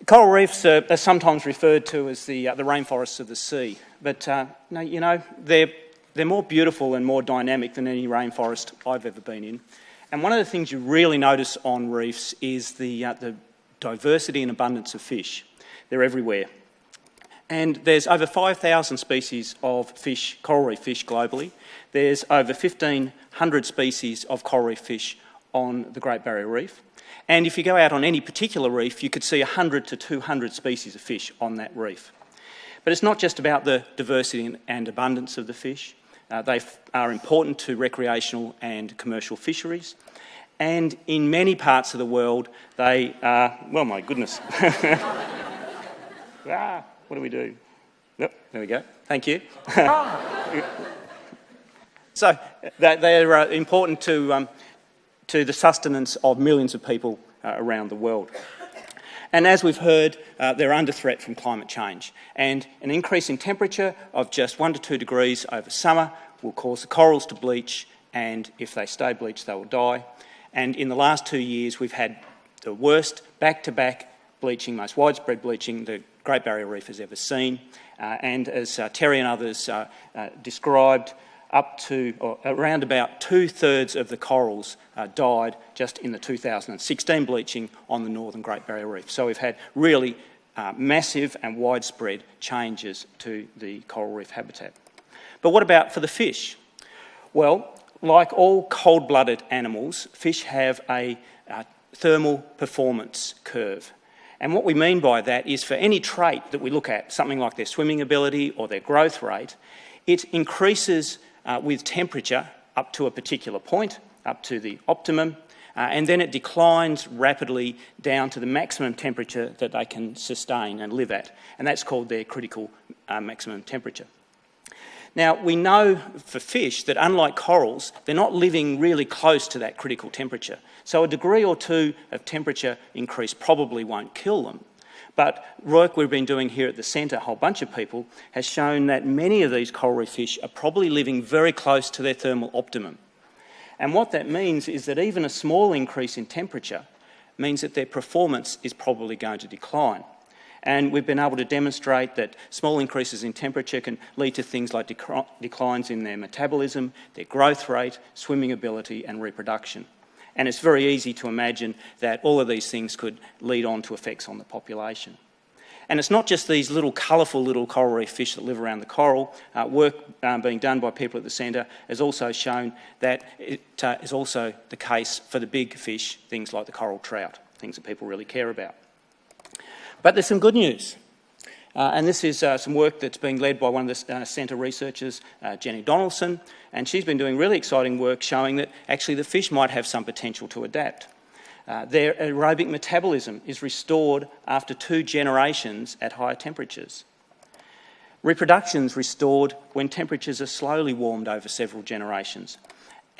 Coral reefs are sometimes referred to as the rainforests of the sea, but no, you know, they're more beautiful and more dynamic than any rainforest I've ever been in. And one of the things you really notice on reefs is the diversity and abundance of fish. They're everywhere. And there's over 5,000 species of fish, coral reef fish globally. There's over 1,500 species of coral reef fish on the Great Barrier Reef. And if you go out on any particular reef, you could see 100 to 200 species of fish on that reef. But it's not just about the diversity and abundance of the fish. They are important to recreational and commercial fisheries. And in many parts of the world, they are, well, my goodness. What do we do? Yep, there we go. Thank you. So they're important to the sustenance of millions of people around the world. And as we've heard, they're under threat from climate change. And an increase in temperature of just 1 to 2 degrees over summer will cause the corals to bleach, and if they stay bleached, they will die. And in the last 2 years, we've had the worst back-to-back bleaching, most widespread bleaching the Great Barrier Reef has ever seen. And as Terry and others described, up to or around about 2/3 of the corals died just in the 2016 bleaching on the northern Great Barrier Reef. So we've had really massive and widespread changes to the coral reef habitat. But what about for the fish? Well, like all cold-blooded animals, fish have a thermal performance curve. And what we mean by that is for any trait that we look at, something like their swimming ability or their growth rate, it increases with temperature up to a particular point, up to the optimum, and then it declines rapidly down to the maximum temperature that they can sustain and live at. And that's called their critical maximum temperature. Now, we know for fish that unlike corals, they're not living really close to that critical temperature. So a degree or two of temperature increase probably won't kill them. But work we've been doing here at the centre, a whole bunch of people, has shown that many of these coral reef fish are probably living very close to their thermal optimum. And what that means is that even a small increase in temperature means that their performance is probably going to decline. And we've been able to demonstrate that small increases in temperature can lead to things like declines in their metabolism, their growth rate, swimming ability and reproduction. And it's very easy to imagine that all of these things could lead on to effects on the population. And it's not just these little colourful little coral reef fish that live around the coral. Work being done by people at the centre has also shown that it is also the case for the big fish, things like the coral trout, things that people really care about. But there's some good news. And this is some work that's being led by one of the centre researchers, Jenny Donaldson, and she's been doing really exciting work showing that actually the fish might have some potential to adapt. Their aerobic metabolism is restored after 2 generations at higher temperatures. Reproduction's restored when temperatures are slowly warmed over several generations.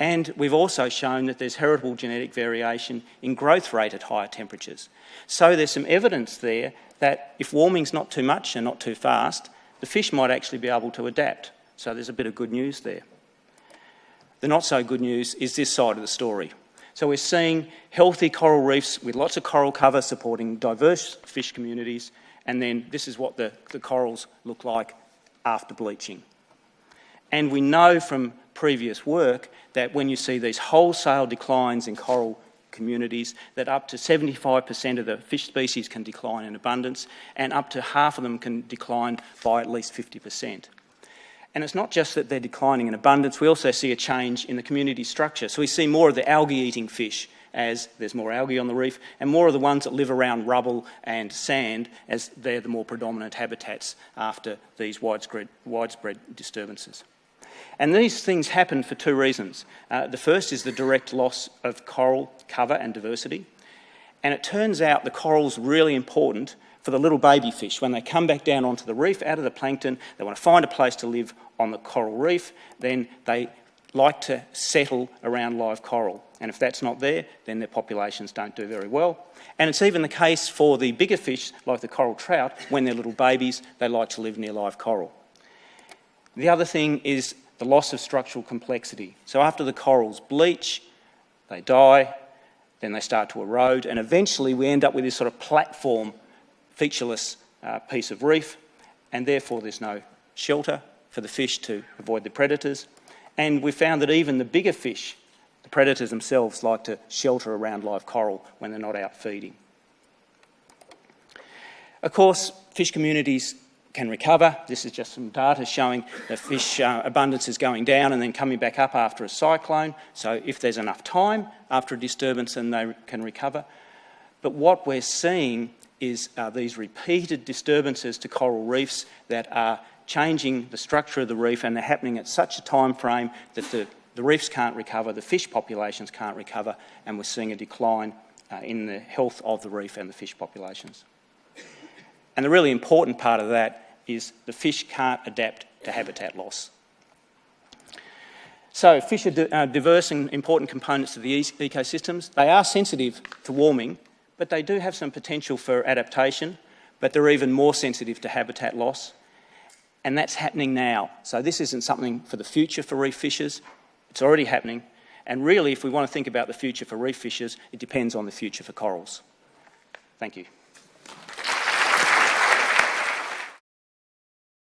And we've also shown that there's heritable genetic variation in growth rate at higher temperatures. So there's some evidence there that if warming's not too much and not too fast, the fish might actually be able to adapt. So there's a bit of good news there. The not so good news is this side of the story. So we're seeing healthy coral reefs with lots of coral cover supporting diverse fish communities, and then this is what the corals look like after bleaching. And we know from previous work that when you see these wholesale declines in coral communities, that up to 75% of the fish species can decline in abundance, and up to half of them can decline by at least 50%. And it's not just that they're declining in abundance, we also see a change in the community structure. So we see more of the algae-eating fish as there's more algae on the reef, and more of the ones that live around rubble and sand as they're the more predominant habitats after these widespread disturbances. And these things happen for 2 reasons. The first is the direct loss of coral cover and diversity. And it turns out the coral's really important for the little baby fish. When they come back down onto the reef, out of the plankton, they want to find a place to live on the coral reef, then they like to settle around live coral. And if that's not there, then their populations don't do very well. And it's even the case for the bigger fish, like the coral trout, when they're little babies, they like to live near live coral. The other thing is the loss of structural complexity. So after the corals bleach, they die, then they start to erode, and eventually we end up with this sort of platform featureless piece of reef, and therefore there's no shelter for the fish to avoid the predators. And we found that even the bigger fish, the predators themselves, like to shelter around live coral when they're not out feeding. Of course, fish communities can recover. This is just some data showing that fish abundance is going down and then coming back up after a cyclone. So if there's enough time after a disturbance, then they can recover. But what we're seeing is these repeated disturbances to coral reefs that are changing the structure of the reef, and they're happening at such a time frame that the reefs can't recover, the fish populations can't recover, and we're seeing a decline in the health of the reef and the fish populations. And the really important part of that is the fish can't adapt to habitat loss. So fish are diverse and important components of the ecosystems. They are sensitive to warming, but they do have some potential for adaptation, but they're even more sensitive to habitat loss. And that's happening now. So this isn't something for the future for reef fishers. It's already happening. And really, if we want to think about the future for reef fishers, it depends on the future for corals. Thank you.